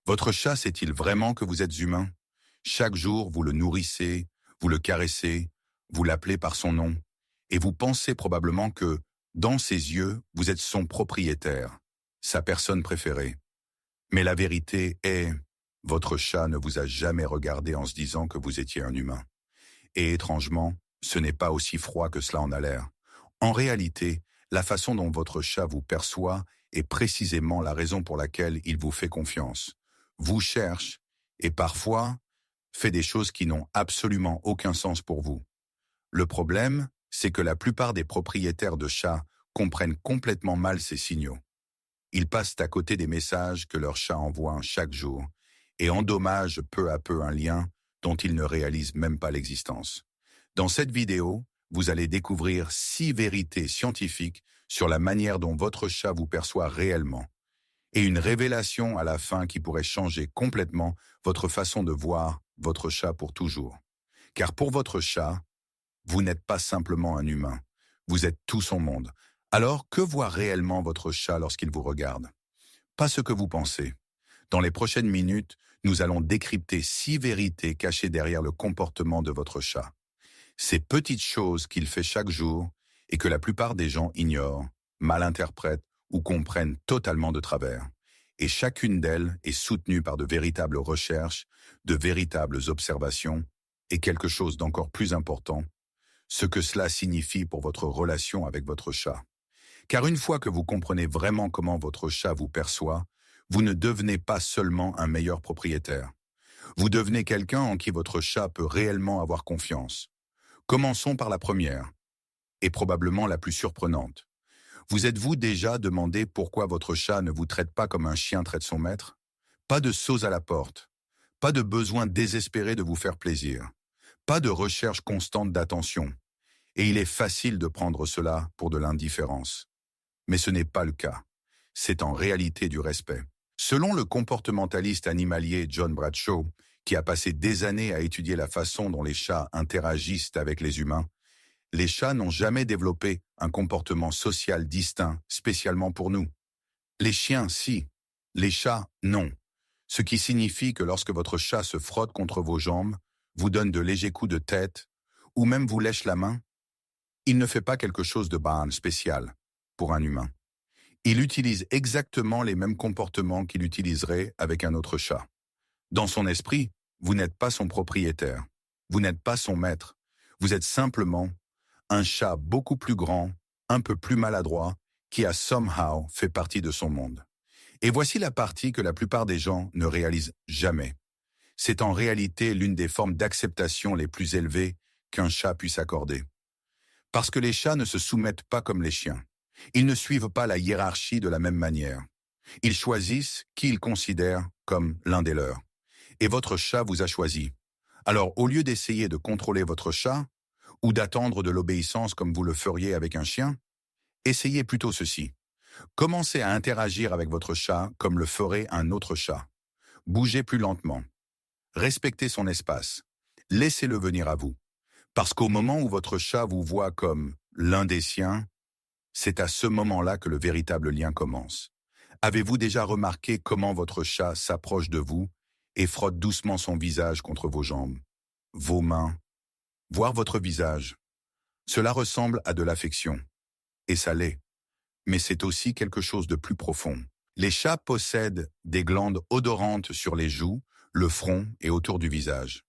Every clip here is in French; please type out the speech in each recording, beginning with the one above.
Votre chat sait-il vraiment que vous êtes humain? Chaque jour, vous le nourrissez, vous le caressez, vous l'appelez par son nom, et vous pensez probablement que, dans ses yeux, vous êtes son propriétaire, sa personne préférée. Mais la vérité est, votre chat ne vous a jamais regardé en se disant que vous étiez un humain. Et étrangement, ce n'est pas aussi froid que cela en a l'air. En réalité, la façon dont votre chat vous perçoit est précisément la raison pour laquelle il vous fait confiance, vous cherche et parfois fait des choses qui n'ont absolument aucun sens pour vous. Le problème, c'est que la plupart des propriétaires de chats comprennent complètement mal ces signaux. Ils passent à côté des messages que leur chat envoie chaque jour et endommagent peu à peu un lien dont ils ne réalisent même pas l'existence. Dans cette vidéo, vous allez découvrir 6 vérités scientifiques sur la manière dont votre chat vous perçoit réellement et une révélation à la fin qui pourrait changer complètement votre façon de voir votre chat pour toujours. Car pour votre chat, vous n'êtes pas simplement un humain, vous êtes tout son monde. Alors, que voit réellement votre chat lorsqu'il vous regarde? Pas ce que vous pensez. Dans les prochaines minutes, nous allons décrypter 6 vérités cachées derrière le comportement de votre chat. Ces petites choses qu'il fait chaque jour et que la plupart des gens ignorent, mal interprètent ou comprennent totalement de travers. Et chacune d'elles est soutenue par de véritables recherches, de véritables observations et quelque chose d'encore plus important, ce que cela signifie pour votre relation avec votre chat. Car une fois que vous comprenez vraiment comment votre chat vous perçoit, vous ne devenez pas seulement un meilleur propriétaire. Vous devenez quelqu'un en qui votre chat peut réellement avoir confiance. Commençons par la première, et probablement la plus surprenante. Vous êtes-vous déjà demandé pourquoi votre chat ne vous traite pas comme un chien traite son maître? Pas de saut à la porte, pas de besoin désespéré de vous faire plaisir, pas de recherche constante d'attention. Et il est facile de prendre cela pour de l'indifférence. Mais ce n'est pas le cas. C'est en réalité du respect. Selon le comportementaliste animalier John Bradshaw, qui a passé des années à étudier la façon dont les chats interagissent avec les humains, les chats n'ont jamais développé un comportement social distinct spécialement pour nous. Les chiens, si. Les chats, non. Ce qui signifie que lorsque votre chat se frotte contre vos jambes, vous donne de légers coups de tête, ou même vous lèche la main, il ne fait pas quelque chose de spécial pour un humain. Il utilise exactement les mêmes comportements qu'il utiliserait avec un autre chat. Dans son esprit, vous n'êtes pas son propriétaire. Vous n'êtes pas son maître. Vous êtes simplement un chat beaucoup plus grand, un peu plus maladroit, qui a somehow fait partie de son monde. Et voici la partie que la plupart des gens ne réalisent jamais. C'est en réalité l'une des formes d'acceptation les plus élevées qu'un chat puisse accorder. Parce que les chats ne se soumettent pas comme les chiens. Ils ne suivent pas la hiérarchie de la même manière. Ils choisissent qui ils considèrent comme l'un des leurs. Et votre chat vous a choisi. Alors, au lieu d'essayer de contrôler votre chat, ou d'attendre de l'obéissance comme vous le feriez avec un chien, essayez plutôt ceci. Commencez à interagir avec votre chat comme le ferait un autre chat. Bougez plus lentement. Respectez son espace. Laissez-le venir à vous. Parce qu'au moment où votre chat vous voit comme l'un des siens, c'est à ce moment-là que le véritable lien commence. Avez-vous déjà remarqué comment votre chat s'approche de vous et frotte doucement son visage contre vos jambes, vos mains, voir votre visage? Cela ressemble à de l'affection. Et ça l'est. Mais c'est aussi quelque chose de plus profond. Les chats possèdent des glandes odorantes sur les joues, le front et autour du visage.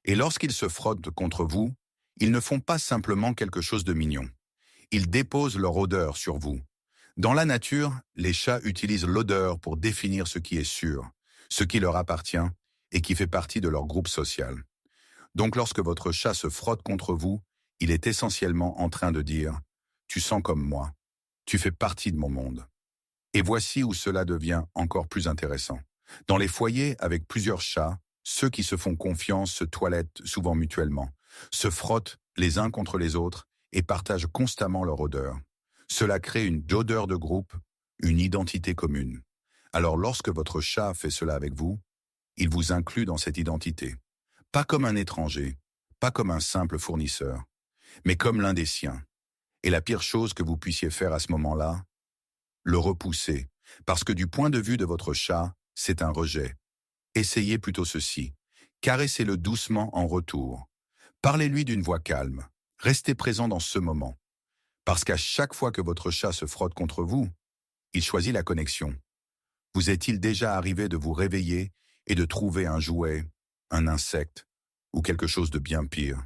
Et lorsqu'ils se frottent contre vous, ils ne font pas simplement quelque chose de mignon. Ils déposent leur odeur sur vous. Dans la nature, les chats utilisent l'odeur pour définir ce qui est sûr, ce qui leur appartient et qui fait partie de leur groupe social. Donc lorsque votre chat se frotte contre vous, il est essentiellement en train de dire « Tu sens comme moi, tu fais partie de mon monde ». Et voici où cela devient encore plus intéressant. Dans les foyers avec plusieurs chats, ceux qui se font confiance se toilettent souvent mutuellement, se frottent les uns contre les autres et partagent constamment leur odeur. Cela crée une odeur de groupe, une identité commune. Alors lorsque votre chat fait cela avec vous, il vous inclut dans cette identité. Pas comme un étranger, pas comme un simple fournisseur, mais comme l'un des siens. Et la pire chose que vous puissiez faire à ce moment-là, le repousser, parce que du point de vue de votre chat, c'est un rejet. Essayez plutôt ceci. Caressez-le doucement en retour. Parlez-lui d'une voix calme. Restez présent dans ce moment. Parce qu'à chaque fois que votre chat se frotte contre vous, il choisit la connexion. Vous est-il déjà arrivé de vous réveiller et de trouver un jouet, un insecte ou quelque chose de bien pire,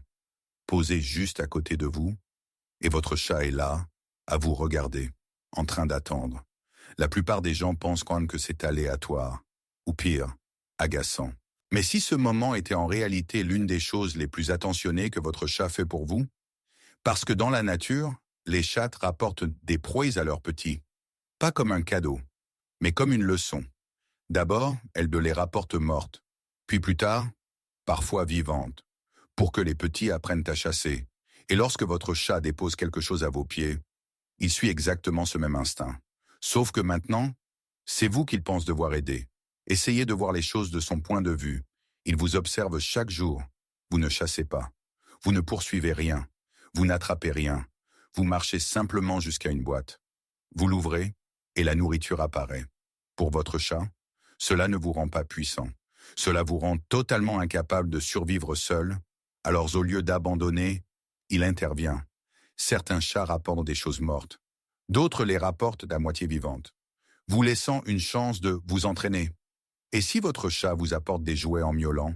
posé juste à côté de vous, et votre chat est là, à vous regarder, en train d'attendre. La plupart des gens pensent quand même que c'est aléatoire, ou pire, agaçant. Mais si ce moment était en réalité l'une des choses les plus attentionnées que votre chat fait pour vous, parce que dans la nature, les chats rapportent des proies à leurs petits, pas comme un cadeau, mais comme une leçon. D'abord, elles les rapportent mortes, puis plus tard, parfois vivantes, pour que les petits apprennent à chasser. Et lorsque votre chat dépose quelque chose à vos pieds, il suit exactement ce même instinct. Sauf que maintenant, c'est vous qu'il pense devoir aider. Essayez de voir les choses de son point de vue. Il vous observe chaque jour. Vous ne chassez pas. Vous ne poursuivez rien. Vous n'attrapez rien. Vous marchez simplement jusqu'à une boîte. Vous l'ouvrez et la nourriture apparaît. Pour votre chat, cela ne vous rend pas puissant. Cela vous rend totalement incapable de survivre seul. Alors au lieu d'abandonner, il intervient. Certains chats rapportent des choses mortes. D'autres les rapportent d'à moitié vivantes, vous laissant une chance de vous entraîner. Et si votre chat vous apporte des jouets en miaulant,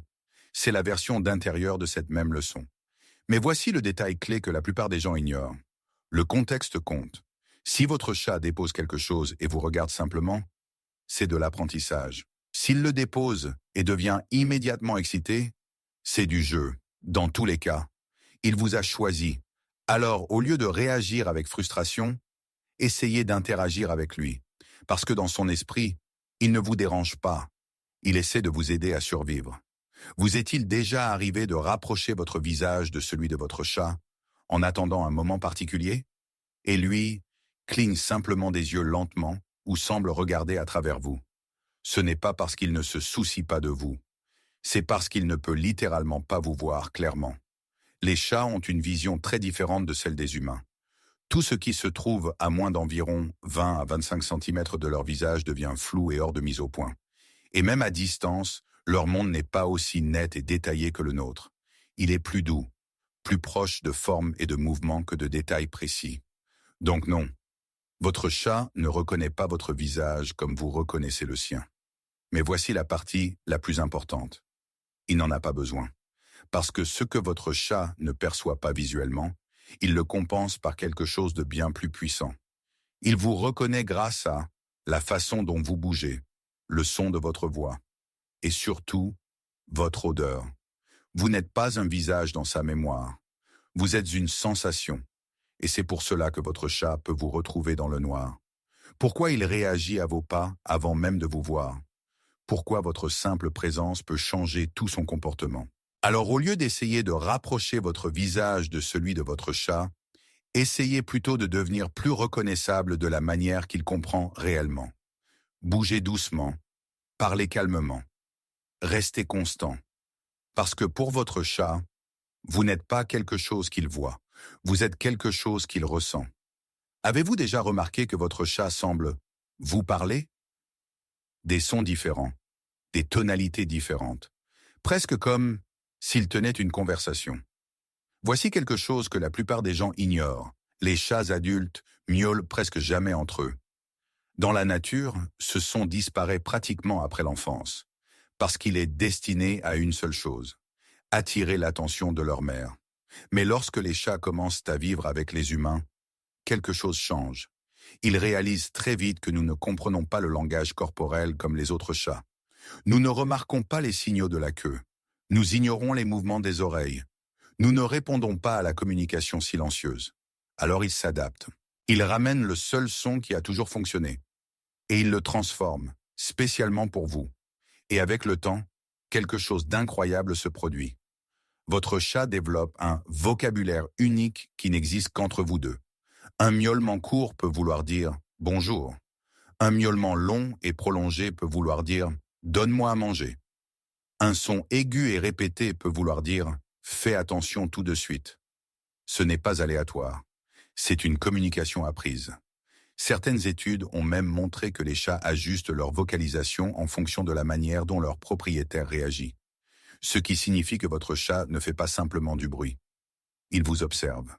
c'est la version d'intérieur de cette même leçon. Mais voici le détail clé que la plupart des gens ignorent. Le contexte compte. Si votre chat dépose quelque chose et vous regarde simplement, c'est de l'apprentissage. S'il le dépose et devient immédiatement excité, c'est du jeu. Dans tous les cas, il vous a choisi. Alors, au lieu de réagir avec frustration, essayez d'interagir avec lui. Parce que dans son esprit, il ne vous dérange pas. Il essaie de vous aider à survivre. Vous est-il déjà arrivé de rapprocher votre visage de celui de votre chat en attendant un moment particulier? Et lui cligne simplement des yeux lentement ou semble regarder à travers vous. Ce n'est pas parce qu'il ne se soucie pas de vous. C'est parce qu'il ne peut littéralement pas vous voir clairement. Les chats ont une vision très différente de celle des humains. Tout ce qui se trouve à moins d'environ 20 à 25 cm de leur visage devient flou et hors de mise au point. Et même à distance, leur monde n'est pas aussi net et détaillé que le nôtre. Il est plus doux, plus proche de formes et de mouvements que de détails précis. Donc non, votre chat ne reconnaît pas votre visage comme vous reconnaissez le sien. Mais voici la partie la plus importante. Il n'en a pas besoin. Parce que ce que votre chat ne perçoit pas visuellement, il le compense par quelque chose de bien plus puissant. Il vous reconnaît grâce à la façon dont vous bougez, le son de votre voix, et surtout, votre odeur. Vous n'êtes pas un visage dans sa mémoire. Vous êtes une sensation. Et c'est pour cela que votre chat peut vous retrouver dans le noir. Pourquoi il réagit à vos pas avant même de vous voir? Pourquoi votre simple présence peut changer tout son comportement? Alors au lieu d'essayer de rapprocher votre visage de celui de votre chat, essayez plutôt de devenir plus reconnaissable de la manière qu'il comprend réellement. Bougez doucement, parlez calmement, restez constant. Parce que pour votre chat, vous n'êtes pas quelque chose qu'il voit, vous êtes quelque chose qu'il ressent. Avez-vous déjà remarqué que votre chat semble vous parler? Des sons différents, des tonalités différentes, presque comme s'il tenait une conversation. Voici quelque chose que la plupart des gens ignorent. Les chats adultes miaulent presque jamais entre eux. Dans la nature, ce son disparaît pratiquement après l'enfance, parce qu'il est destiné à une seule chose, attirer l'attention de leur mère. Mais lorsque les chats commencent à vivre avec les humains, quelque chose change. Ils réalisent très vite que nous ne comprenons pas le langage corporel comme les autres chats. Nous ne remarquons pas les signaux de la queue. Nous ignorons les mouvements des oreilles. Nous ne répondons pas à la communication silencieuse. Alors ils s'adaptent. Ils ramènent le seul son qui a toujours fonctionné. Et ils le transforment, spécialement pour vous. Et avec le temps, quelque chose d'incroyable se produit. Votre chat développe un vocabulaire unique qui n'existe qu'entre vous deux. Un miaulement court peut vouloir dire « bonjour ». Un miaulement long et prolongé peut vouloir dire « donne-moi à manger ». Un son aigu et répété peut vouloir dire « fais attention tout de suite ». Ce n'est pas aléatoire. C'est une communication apprise. Certaines études ont même montré que les chats ajustent leur vocalisation en fonction de la manière dont leur propriétaire réagit. Ce qui signifie que votre chat ne fait pas simplement du bruit. Il vous observe,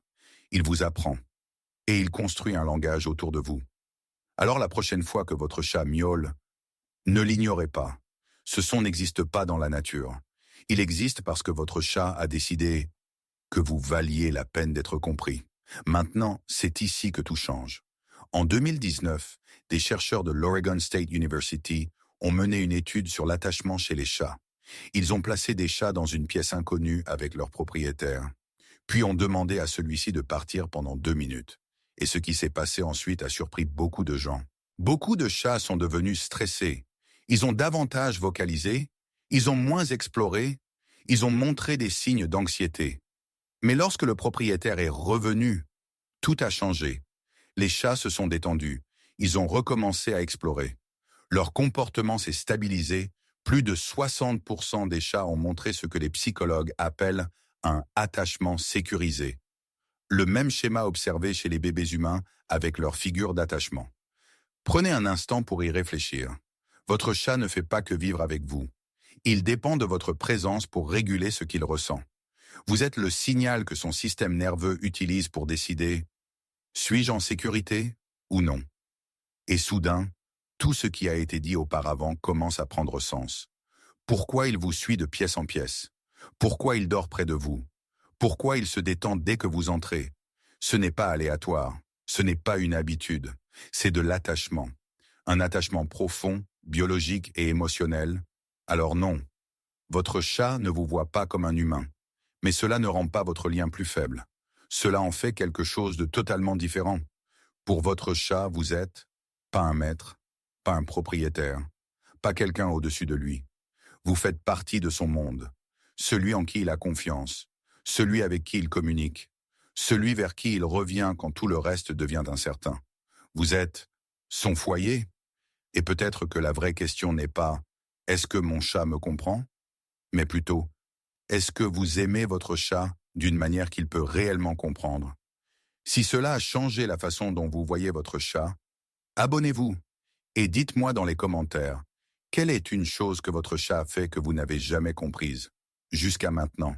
il vous apprend, et il construit un langage autour de vous. Alors la prochaine fois que votre chat miaule, ne l'ignorez pas. Ce son n'existe pas dans la nature. Il existe parce que votre chat a décidé que vous valiez la peine d'être compris. Maintenant, c'est ici que tout change. En 2019, des chercheurs de l'Oregon State University ont mené une étude sur l'attachement chez les chats. Ils ont placé des chats dans une pièce inconnue avec leur propriétaire, puis ont demandé à celui-ci de partir pendant 2 minutes. Et ce qui s'est passé ensuite a surpris beaucoup de gens. Beaucoup de chats sont devenus stressés. Ils ont davantage vocalisé, ils ont moins exploré, ils ont montré des signes d'anxiété. Mais lorsque le propriétaire est revenu, tout a changé. Les chats se sont détendus. Ils ont recommencé à explorer. Leur comportement s'est stabilisé. Plus de 60% des chats ont montré ce que les psychologues appellent un attachement sécurisé. Le même schéma observé chez les bébés humains avec leur figure d'attachement. Prenez un instant pour y réfléchir. Votre chat ne fait pas que vivre avec vous. Il dépend de votre présence pour réguler ce qu'il ressent. Vous êtes le signal que son système nerveux utilise pour décider « suis-je en sécurité ou non ?» Et soudain, tout ce qui a été dit auparavant commence à prendre sens. Pourquoi il vous suit de pièce en pièce? Pourquoi il dort près de vous? Pourquoi il se détend dès que vous entrez? Ce n'est pas aléatoire, ce n'est pas une habitude, c'est de l'attachement. Un attachement profond, biologique et émotionnel. Alors non, votre chat ne vous voit pas comme un humain. Mais cela ne rend pas votre lien plus faible. Cela en fait quelque chose de totalement différent. Pour votre chat, vous êtes pas un maître, pas un propriétaire, pas quelqu'un au-dessus de lui. Vous faites partie de son monde, celui en qui il a confiance, celui avec qui il communique, celui vers qui il revient quand tout le reste devient incertain. Vous êtes son foyer. Et peut-être que la vraie question n'est pas « est-ce que mon chat me comprend ?» mais plutôt « est-ce que vous aimez votre chat d'une manière qu'il peut réellement comprendre ?» Si cela a changé la façon dont vous voyez votre chat, abonnez-vous et dites-moi dans les commentaires quelle est une chose que votre chat a fait que vous n'avez jamais comprise jusqu'à maintenant.